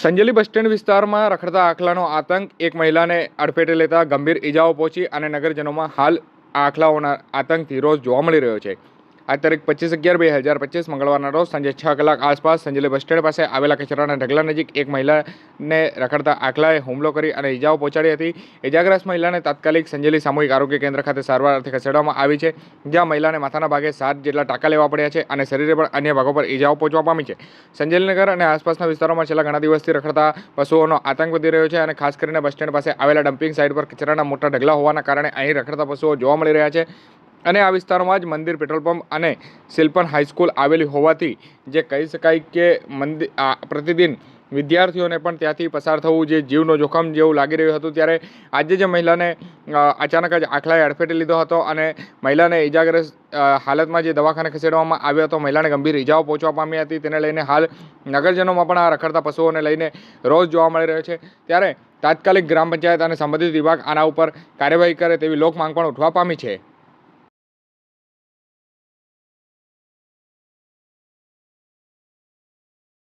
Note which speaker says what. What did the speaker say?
Speaker 1: Sanjeli bus stand વિસ્તારમાં રખડતા આખલાનો આતંક, એક મહિલાને અડફેટે લેતા ગંભીર ઇજાઓ પહોંચી અને નગરજનોમાં હાલ આખલાઓના આતંકથી રોજ જોવા મળી રહ્યો છે। આ તારીખ 25/11/2025 મંગળવારના રોજ સાંજે 6 કલાક આસપાસ સંજેલી બસ સ્ટેન્ડ પાસે આવેલા કચરાના ઢગલા નજીક એક મહિલાને રખડતા આખલાએ હુમલો કરી અને ઇજાઓ પહોંચાડી હતી। ઇજાગ્રસ્ત મહિલાને તાત્કાલિક સંજેલી સામૂહિક આરોગ્ય કેન્દ્ર ખાતે સારવાર અર્થે ખસેડવામાં આવી છે, જ્યાં મહિલાને માથાના ભાગે 7 જેટલા ટાંકા લેવા પડ્યા છે અને શરીરે પણ અન્ય ભાગો પર ઇજાઓ પહોંચવા પામી છે। સંજેલી નગર અને આસપાસના વિસ્તારોમાં છેલ્લા ઘણા દિવસથી રખડતા પશુઓનો આતંક વધી રહ્યો છે અને ખાસ કરીને બસ સ્ટેન્ડ પાસે આવેલા ડમ્પિંગ સાઇટ પર કચરાના મોટા ઢગલા હોવાના કારણે અહીં રખડતા પશુઓ જોવા મળી રહ્યા છે અને આ વિસ્તારમાં જ મંદિર, પેટ્રોલ પંપ અને સિલ્પન હાઈસ્કૂલ આવેલી હોવાથી જે કહી શકાય કે પ્રતિદિન વિદ્યાર્થીઓને પણ ત્યાંથી પસાર થવું જે જીવનો જોખમ જેવું લાગી રહ્યું હતું, ત્યારે આજે જે મહિલાને અચાનક જ આખલાએ અડફેટે લીધો હતો અને મહિલાને ઇજાગ્રસ્ત હાલતમાં જે દવાખાને ખસેડવામાં આવ્યો હતો, મહિલાને ગંભીર ઇજાઓ પહોંચવા પામી હતી। તેને લઈને હાલ નગરજનોમાં પણ આ રખડતા પશુઓને લઈને રોજ જોવા મળી રહ્યો છે, ત્યારે તાત્કાલિક ગ્રામ પંચાયત અને સંબંધિત વિભાગ આના ઉપર કાર્યવાહી કરે તેવી લોક માંગ પણ ઉઠવા પામી છે।